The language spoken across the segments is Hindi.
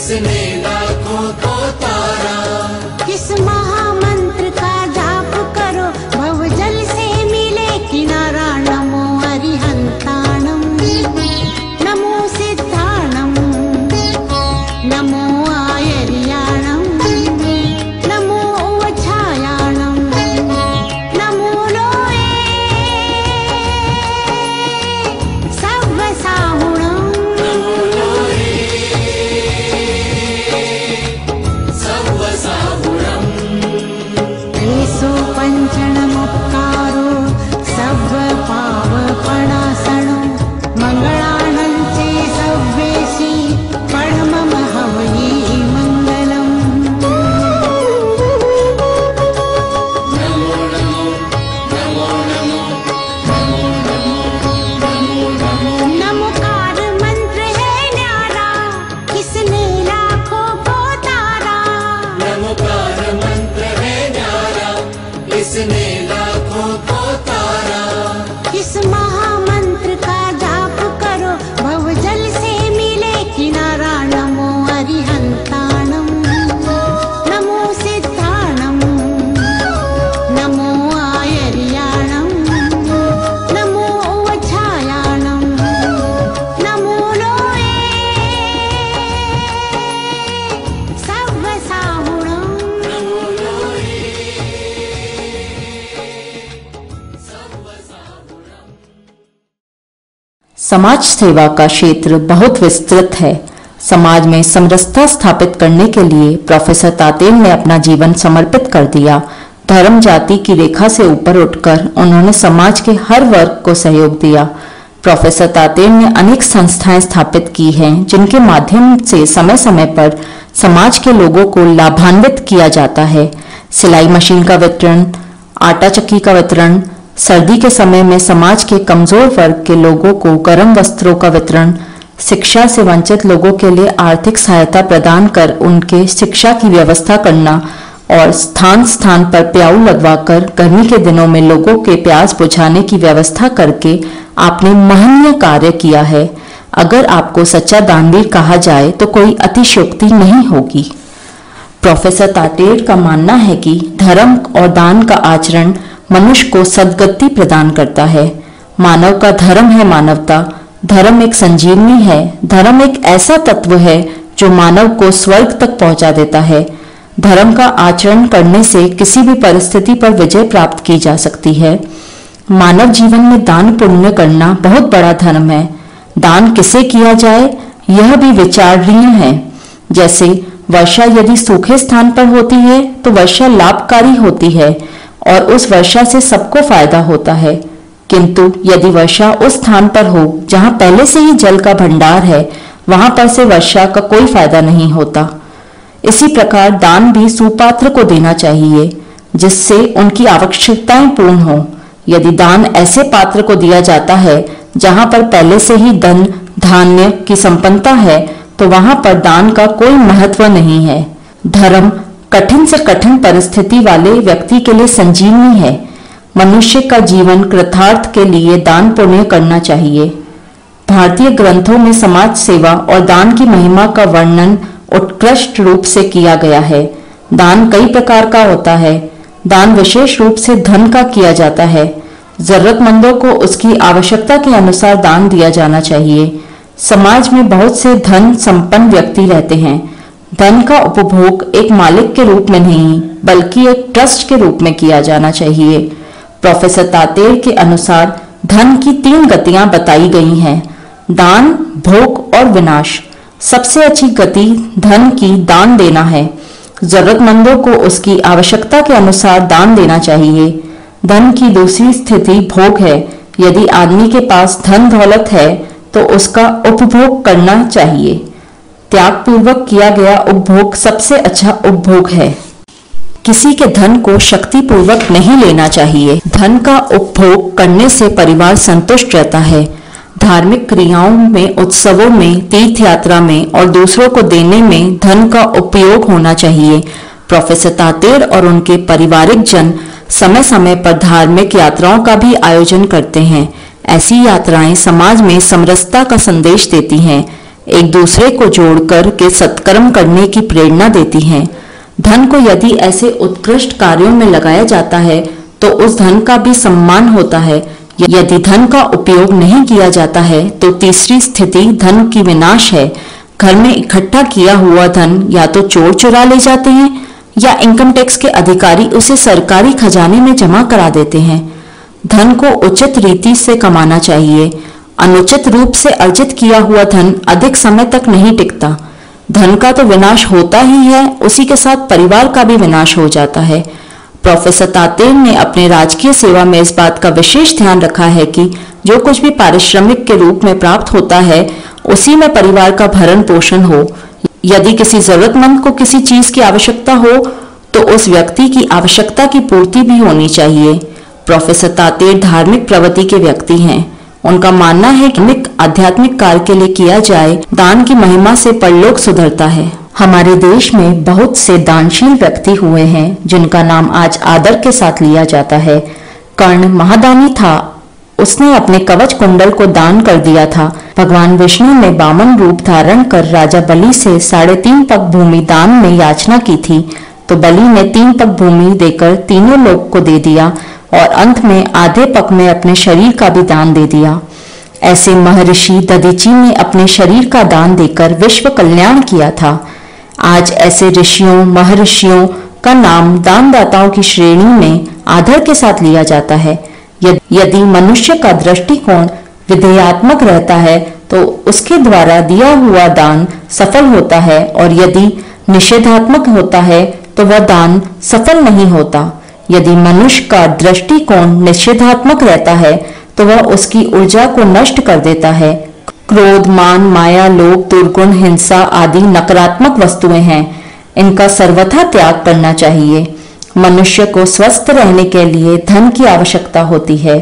किसने लाखों को तारा। किस महामंत्र का जाप करो भवजल से मिले किनारा। नमो अरिहंताणं नमो सिद्धाणं नमो आयर्याणं नमो उवछायाणं नमो लोये सव्वसाहुणं नमो लोये सव्वसाहुणम्। एषो पञ्चणमुक्तारो सव्वपावपणासनो मङ्गलानं चे सव्वेशी परममहवये मङ्गलम्। नमो नमो नमो नमो नमो नमो नमो नमो। नमोकार मंत्र है न्यारा किसने लाखों को तारा। नमोकार मंत्र है न्यारा इसने लाखों को तारा। किस महामंत्र का जाप करो भवजल से मिले किनारा। नमो अरिहंताणं नमो सिद्धाणं नमो आयर्याणं नमो उवछायाणं नमो लोये सव्वसाहुणं। नमो लोये सव्वसाहुणम्। समाज सेवा का क्षेत्र बहुत विस्तृत है। समाज में समरसता स्थापित करने के लिए प्रोफेसर तातेर ने अपना जीवन समर्पित कर दिया। धर्म जाति की रेखा से ऊपर उठकर उन्होंने समाज के हर वर्ग को सहयोग दिया। प्रोफेसर तातेर ने अनेक संस्थाएं स्थापित की हैं जिनके माध्यम से समय समय पर समाज के लोगों को लाभान्वित किया जाता है। सिलाई मशीन का वितरण, आटा चक्की का वितरण, सर्दी के समय में समाज के कमजोर वर्ग के लोगों को गर्म वस्त्रों का वितरण, शिक्षा से वंचित लोगों के लिए आर्थिक सहायता प्रदान कर उनके शिक्षा की व्यवस्था करना और स्थान स्थान पर प्याऊ लगवाकर गर्मी के दिनों में लोगों के प्यास बुझाने की व्यवस्था करके आपने महनीय कार्य किया है। अगर आपको सच्चा दानवीर कहा जाए तो कोई अतिशयोक्ति नहीं होगी। प्रोफेसर तातेर का मानना है कि धर्म और दान का आचरण मनुष्य को सद्गति प्रदान करता है। मानव का धर्म है मानवता। धर्म एक संजीवनी है। धर्म एक ऐसा तत्व है जो मानव को स्वर्ग तक पहुंचा देता है। धर्म का आचरण करने से किसी भी परिस्थिति पर विजय प्राप्त की जा सकती है। मानव जीवन में दान पुण्य करना बहुत बड़ा धर्म है। दान किसे किया जाए यह भी विचारणीय है। जैसे वर्षा यदि सूखे स्थान पर होती है तो वर्षा लाभकारी होती है और उस वर्षा से सबको फायदा होता है, किंतु यदि वर्षा उस स्थान पर हो जहां पहले से ही जल का भंडार है, वहां पर से वर्षा का कोई फायदा नहीं होता। इसी प्रकार दान भी सुपात्र को देना चाहिए जिससे उनकी आवश्यकताएं पूर्ण हो। यदि दान ऐसे पात्र को दिया जाता है जहां पर पहले से ही धन धान्य की संपन्नता है तो वहां पर दान का कोई महत्व नहीं है। धर्म कठिन से कठिन परिस्थिति वाले व्यक्ति के लिए संजीवनी है। मनुष्य का जीवन कृतार्थ के लिए दान पुण्य करना चाहिए। भारतीय ग्रंथों में समाज सेवा और दान की महिमा का वर्णन उत्कृष्ट रूप से किया गया है। दान कई प्रकार का होता है। दान विशेष रूप से धन का किया जाता है। जरूरतमंदों को उसकी आवश्यकता के अनुसार दान दिया जाना चाहिए। समाज में बहुत से धन संपन्न व्यक्ति रहते हैं। धन का उपभोग एक मालिक के रूप में नहीं बल्कि एक ट्रस्ट के रूप में किया जाना चाहिए। प्रोफेसर तातेर के अनुसार धन की 3 गतियां बताई गई हैं: दान, भोग और विनाश। सबसे अच्छी गति धन की दान देना है। जरूरतमंदों को उसकी आवश्यकता के अनुसार दान देना चाहिए। धन की दूसरी स्थिति भोग है। यदि आदमी के पास धन दौलत है तो उसका उपभोग करना चाहिए। त्याग पूर्वक किया गया उपभोग सबसे अच्छा उपभोग है। किसी के धन को शक्ति पूर्वक नहीं लेना चाहिए। धन का उपभोग करने से परिवार संतुष्ट रहता है। धार्मिक क्रियाओं में, उत्सवों में, तीर्थ यात्रा में और दूसरों को देने में धन का उपयोग होना चाहिए। प्रोफेसर तातेर और उनके पारिवारिक जन समय समय पर धार्मिक यात्राओं का भी आयोजन करते हैं। ऐसी यात्राएं समाज में समरसता का संदेश देती हैं। एक दूसरे को जोड़कर के सत्कर्म करने की प्रेरणा देती हैं। धन को यदि ऐसे उत्कृष्ट कार्यों में लगाया जाता है तो उस धन का भी सम्मान होता है। यदि धन का उपयोग नहीं किया जाता है तो तीसरी स्थिति धन की विनाश है। घर में इकट्ठा किया हुआ धन या तो चोर चुरा ले जाते हैं या इनकम टैक्स के अधिकारी उसे सरकारी खजाने में जमा करा देते हैं। धन को उचित रीति से कमाना चाहिए। अनुचित रूप से अर्जित किया हुआ धन अधिक समय तक नहीं टिकता। धन का तो विनाश होता ही है, उसी के साथ परिवार का भी विनाश हो जाता है। प्रोफेसर तातेर ने अपने राजकीय सेवा में इस बात का विशेष ध्यान रखा है कि जो कुछ भी पारिश्रमिक के रूप में प्राप्त होता है उसी में परिवार का भरण पोषण हो। यदि किसी जरूरतमंद को किसी चीज की आवश्यकता हो तो उस व्यक्ति की आवश्यकता की पूर्ति भी होनी चाहिए। प्रोफेसर तातेर धार्मिक प्रवृत्ति के व्यक्ति हैं। उनका मानना है कि आध्यात्मिक कार्य के लिए किया जाए दान की महिमा से परलोक सुधरता है। हमारे देश में बहुत से दानशील व्यक्ति हुए हैं जिनका नाम आज आदर के साथ लिया जाता है। कर्ण महादानी था, उसने अपने कवच कुंडल को दान कर दिया था। भगवान विष्णु ने वामन रूप धारण कर राजा बलि से 3.5 पग भूमि दान में याचना की थी, तो बलि ने 3 पग भूमि देकर तीनों लोक को दे दिया और अंत में आधे पग में अपने शरीर का भी दान दे दिया। ऐसे महर्षि दधीची ने अपने शरीर का दान देकर विश्व कल्याण किया था। आज ऐसे ऋषियों महर्षियों का नाम दानदाताओं की श्रेणी में आदर के साथ लिया जाता है। यदि मनुष्य का दृष्टिकोण विधेयात्मक रहता है तो उसके द्वारा दिया हुआ दान सफल होता है, और यदि निषेधात्मक होता है तो वह दान सफल नहीं होता। यदि मनुष्य का दृष्टिकोण निषेधात्मक रहता है तो वह उसकी ऊर्जा को नष्ट कर देता है। क्रोध, मान, माया, लोभ, दुर्गुण, हिंसा आदि नकारात्मक वस्तुएं हैं। इनका सर्वथा त्याग करना चाहिए। मनुष्य को स्वस्थ रहने के लिए धन की आवश्यकता होती है।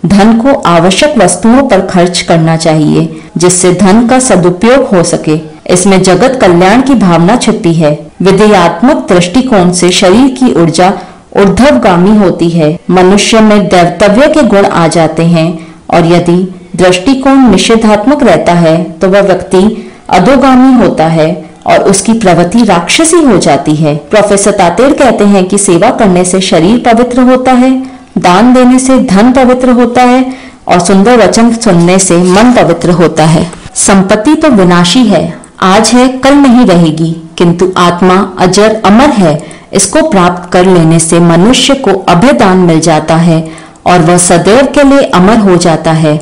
धन को आवश्यक वस्तुओं पर खर्च करना चाहिए जिससे धन का सदुपयोग हो सके। इसमें जगत कल्याण की भावना छिपी है। विधेयात्मक दृष्टिकोण से शरीर की ऊर्जा ऊर्ध्वगामी होती है। मनुष्य में दैवतव्य के गुण आ जाते हैं, और यदि दृष्टिकोण निषेधात्मक रहता है तो वह व्यक्ति अधोगामी होता है और उसकी प्रवृत्ति राक्षसी हो जाती है। प्रोफेसर तातेर कहते हैं कि सेवा करने से शरीर पवित्र होता है, दान देने से धन पवित्र होता है और सुंदर वचन सुनने से मन पवित्र होता है। संपत्ति तो विनाशी है, आज है कल नहीं रहेगी, किंतु आत्मा अजर अमर है। इसको प्राप्त कर लेने से मनुष्य को अभय दान मिल जाता है और वह सदैव के लिए अमर हो जाता है।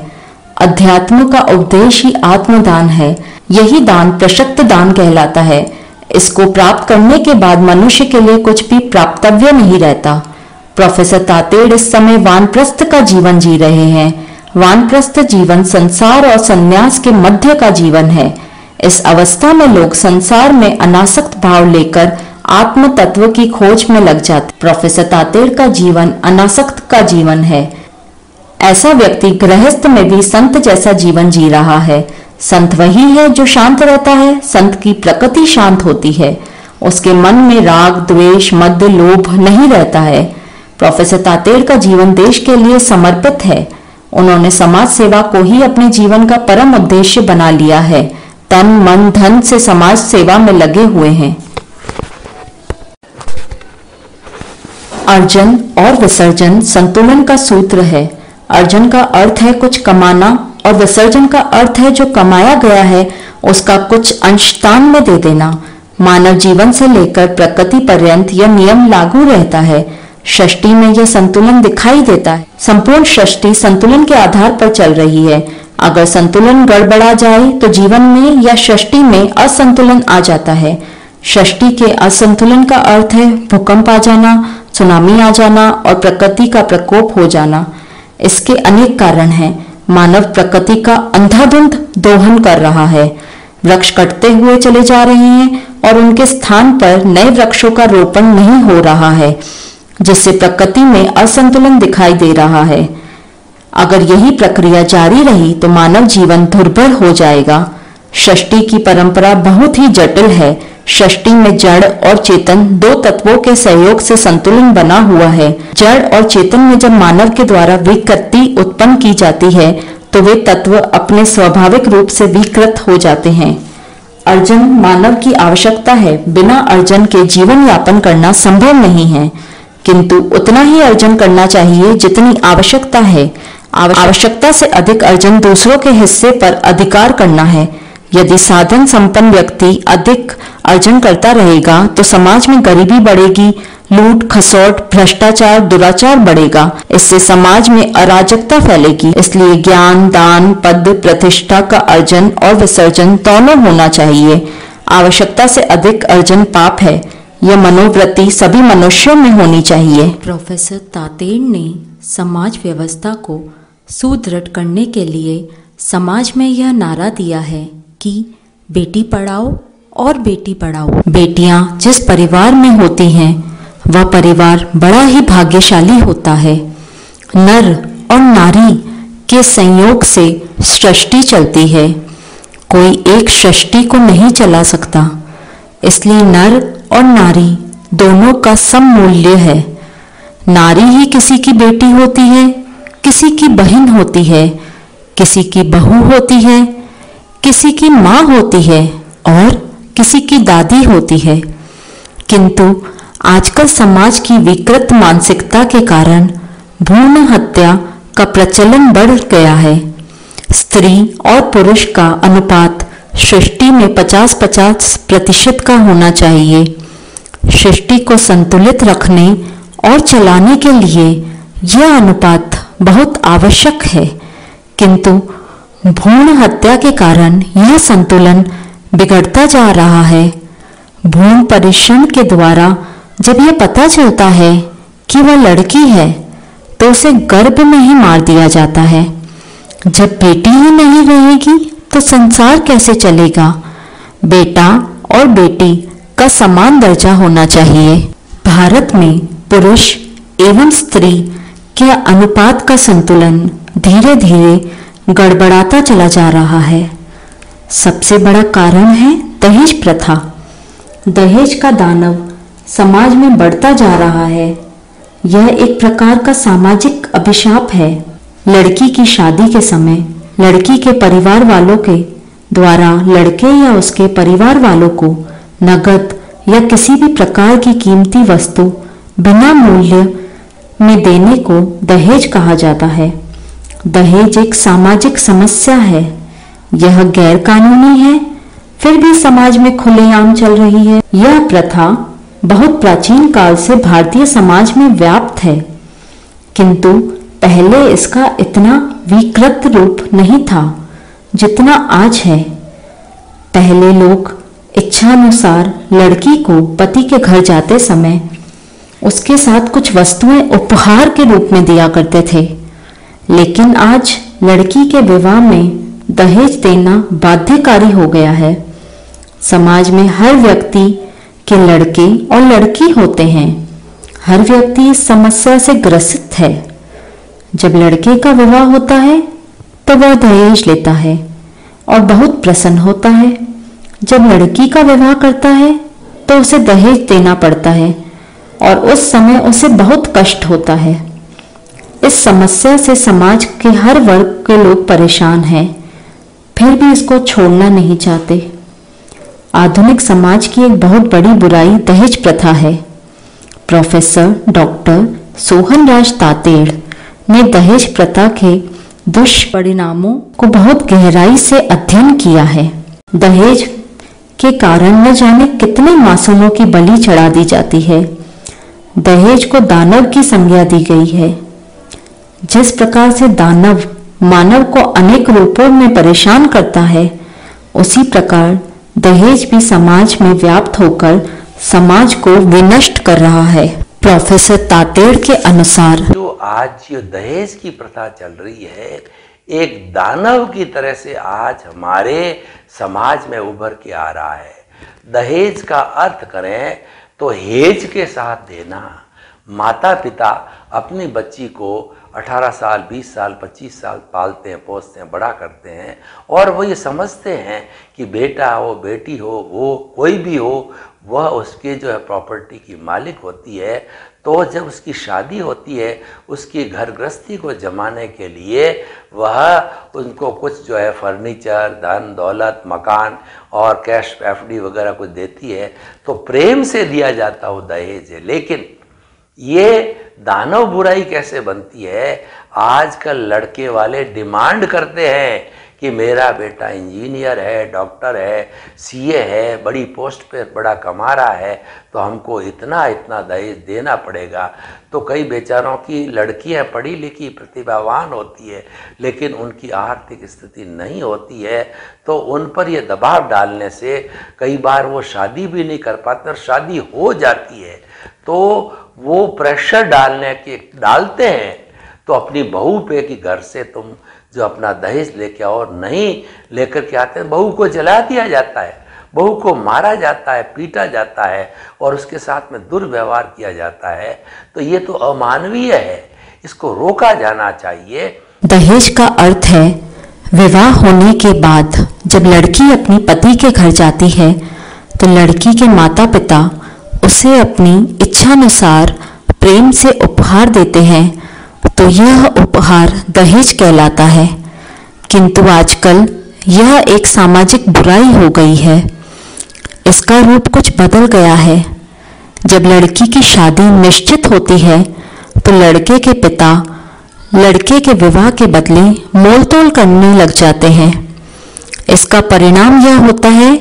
अध्यात्म का उपदेश ही आत्मदान है। यही दान प्रशक्त दान कहलाता है। इसको प्राप्त करने के बाद मनुष्य के लिए कुछ भी प्राप्तव्य नहीं रहता। प्रोफेसर तातेर इस समय वानप्रस्थ का जीवन जी रहे हैं। वानप्रस्थ जीवन संसार और संन्यास के मध्य का जीवन है। इस अवस्था में लोग संसार में अनासक्त भाव लेकर आत्म तत्व की खोज में लग जाते। प्रोफेसर तातेर का जीवन अनासक्त का जीवन है। ऐसा व्यक्ति गृहस्थ में भी संत जैसा जीवन जी रहा है। संत वही है जो शांत रहता है। संत की प्रकृति शांत होती है। उसके मन में राग, द्वेष, मद, लोभ नहीं रहता है। प्रोफेसर तातेर का जीवन देश के लिए समर्पित है। उन्होंने समाज सेवा को ही अपने जीवन का परम उद्देश्य बना लिया है। तन, मन, धन से समाज सेवा में लगे हुए हैं। अर्जन और विसर्जन संतुलन का सूत्र है। अर्जन का अर्थ है कुछ कमाना और विसर्जन का अर्थ है जो कमाया गया है उसका कुछ अंश दान में दे देना। मानव जीवन से लेकर प्रकृति पर्यंत यह नियम लागू रहता है। सृष्टि में यह संतुलन दिखाई देता है। संपूर्ण सृष्टि संतुलन के आधार पर चल रही है। अगर संतुलन गड़बड़ा जाए तो जीवन में या सृष्टि में असंतुलन आ जाता है। सृष्टि के असंतुलन का अर्थ है भूकंप आ जाना, सुनामी आ जाना और प्रकृति का प्रकोप हो जाना। इसके अनेक कारण हैं। मानव प्रकृति का अंधाधुंध दोहन कर रहा है। वृक्ष कटते हुए चले जा रहे हैं और उनके स्थान पर नए वृक्षों का रोपण नहीं हो रहा है, जिससे प्रकृति में असंतुलन दिखाई दे रहा है। अगर यही प्रक्रिया जारी रही तो मानव जीवन दुर्भर हो जाएगा। सृष्टि की परंपरा बहुत ही जटिल है। सृष्टि में जड़ और चेतन दो तत्वों के सहयोग से संतुलन बना हुआ है। जड़ और चेतन में जब मानव के द्वारा विकृति उत्पन्न की जाती है तो वे तत्व अपने स्वाभाविक रूप से विकृत हो जाते हैं। अर्जन मानव की आवश्यकता है। बिना अर्जन के जीवन यापन करना संभव नहीं है, किंतु उतना ही अर्जन करना चाहिए जितनी आवश्यकता है। आवश्यकता से अधिक अर्जन दूसरों के हिस्से पर अधिकार करना है। यदि साधन संपन्न व्यक्ति अधिक अर्जन करता रहेगा तो समाज में गरीबी बढ़ेगी, लूट खसोट, भ्रष्टाचार, दुराचार बढ़ेगा। इससे समाज में अराजकता फैलेगी। इसलिए ज्ञान, दान, पद, प्रतिष्ठा का अर्जन और विसर्जन दोनों होना चाहिए। आवश्यकता से अधिक अर्जन पाप है। यह मनोवृत्ति सभी मनुष्यों में होनी चाहिए। प्रोफेसर तातेड़ ने समाज व्यवस्था को सुदृढ़ करने के लिए समाज में यह नारा दिया है कि बेटी पढ़ाओ और बेटी पढ़ाओ। बेटियां जिस परिवार में होती हैं वह परिवार बड़ा ही भाग्यशाली होता है। नर और नारी के संयोग से सृष्टि चलती है, कोई एक सृष्टि को नहीं चला सकता। इसलिए नर और नारी दोनों का सममूल्य है। नारी ही किसी की बेटी होती है, किसी की बहन होती है, किसी की बहू होती है, किसी की माँ होती है और किसी की दादी होती है। किंतु आजकल समाज की विकृत मानसिकता के कारण भ्रूण हत्या का प्रचलन बढ़ गया है। स्त्री और पुरुष का अनुपात सृष्टि में 50-50% का होना चाहिए। सृष्टि को संतुलित रखने और चलाने के लिए यह अनुपात बहुत आवश्यक है, किंतु भ्रूण हत्या के कारण यह संतुलन बिगड़ता जा रहा है। भ्रूण परीक्षण के द्वारा जब यह पता चलता है कि वह लड़की है तो उसे गर्भ में ही मार दिया जाता है। जब बेटी ही नहीं रहेगी तो संसार कैसे चलेगा? बेटा और बेटी का समान दर्जा होना चाहिए। भारत में पुरुष एवं स्त्री के अनुपात का संतुलन धीरे धीरे गड़बड़ाता चला जा रहा है। सबसे बड़ा कारण है दहेज प्रथा। दहेज का दानव समाज में बढ़ता जा रहा है। यह एक प्रकार का सामाजिक अभिशाप है। लड़की की शादी के समय लड़की के परिवार वालों के द्वारा लड़के या उसके परिवार वालों को नगद या किसी भी प्रकार की कीमती वस्तु बिना मूल्य में देने को दहेज कहा जाता है। दहेज एक सामाजिक समस्या है। यह गैर कानूनी है, फिर भी समाज में खुलेआम चल रही है। यह प्रथा बहुत प्राचीन काल से भारतीय समाज में व्याप्त है, किंतु पहले इसका इतना विकृत रूप नहीं था जितना आज है। पहले लोग इच्छानुसार लड़की को पति के घर जाते समय उसके साथ कुछ वस्तुएं उपहार के रूप में दिया करते थे, लेकिन आज लड़की के विवाह में दहेज देना बाध्यकारी हो गया है। समाज में हर व्यक्ति के लड़के और लड़की होते हैं। हर व्यक्ति इस समस्या से ग्रसित है। जब लड़के का विवाह होता है तो वह दहेज लेता है और बहुत प्रसन्न होता है। जब लड़की का विवाह करता है तो उसे दहेज देना पड़ता है और उस समय उसे बहुत कष्ट होता है। इस समस्या से समाज के हर वर्ग के लोग परेशान हैं, फिर भी इसको छोड़ना नहीं चाहते। आधुनिक समाज की एक बहुत बड़ी बुराई दहेज प्रथा है। प्रोफेसर डॉक्टर सोहनराज तातेड़ ने दहेज प्रथा के दुष्परिणामों को बहुत गहराई से अध्ययन किया है। दहेज के कारण न जाने कितने मासूमों की बलि चढ़ा दी जाती है। दहेज को दानव की संज्ञा दी गई है। जिस प्रकार से दानव मानव को अनेक रूपों में परेशान करता है, उसी प्रकार दहेज भी समाज में व्याप्त होकर समाज को विनष्ट कर रहा है। प्रोफेसर तातेड़ के अनुसार जो आज ये दहेज की प्रथा चल रही है, एक दानव की तरह से आज हमारे समाज में उभर के आ रहा है। दहेज का अर्थ करें तो हेज के साथ देना। माता पिता अपनी बच्ची को 18 साल, 20 साल, 25 साल पालते हैं, पोसते हैं, बड़ा करते हैं, और वो ये समझते हैं कि बेटा हो, बेटी हो, वो कोई भी हो, वह उसके जो है प्रॉपर्टी की मालिक होती है। तो जब उसकी शादी होती है, उसकी घर गृहस्थी को जमाने के लिए वह उनको कुछ जो है फर्नीचर, धन दौलत, मकान और कैश एफडी वगैरह कुछ देती है, तो प्रेम से दिया जाता वो दहेज है। लेकिन ये दानव बुराई कैसे बनती है? आजकल लड़के वाले डिमांड करते हैं कि मेरा बेटा इंजीनियर है, डॉक्टर है, सीए है, बड़ी पोस्ट पे बड़ा कमा रहा है, तो हमको इतना इतना दहेज देना पड़ेगा। तो कई बेचारों की लड़कियां पढ़ी लिखी प्रतिभावान होती है, लेकिन उनकी आर्थिक स्थिति नहीं होती है, तो उन पर ये दबाव डालने से कई बार वो शादी भी नहीं कर पाते, और शादी हो जाती है तो वो प्रेशर डालते हैं तो अपनी बहू पे कि घर से तुम जो अपना दहेज लेके आओ, और नहीं लेकर के आते हैं, बहू को जला दिया जाता है, बहू को मारा जाता है, पीटा जाता है, और उसके साथ में दुर्व्यवहार किया जाता है। तो ये तो अमानवीय है, इसको रोका जाना चाहिए। दहेज का अर्थ है विवाह होने के बाद जब लड़की अपनी पति के घर जाती है तो लड़की के माता पिता उसे अपनी इच्छानुसार प्रेम से उपहार देते हैं, तो यह उपहार दहेज कहलाता है। किंतु आजकल यह एक सामाजिक बुराई हो गई है। इसका रूप कुछ बदल गया है। जब लड़की की शादी निश्चित होती है तो लड़के के पिता लड़के के विवाह के बदले मोलतोल करने लग जाते हैं। इसका परिणाम यह होता है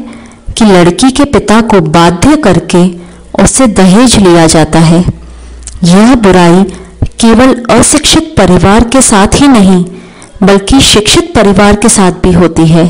कि लड़की के पिता को बाध्य करके उससे दहेज लिया जाता है। यह बुराई केवल अशिक्षित परिवार के साथ ही नहीं बल्कि शिक्षित परिवार के साथ भी होती है।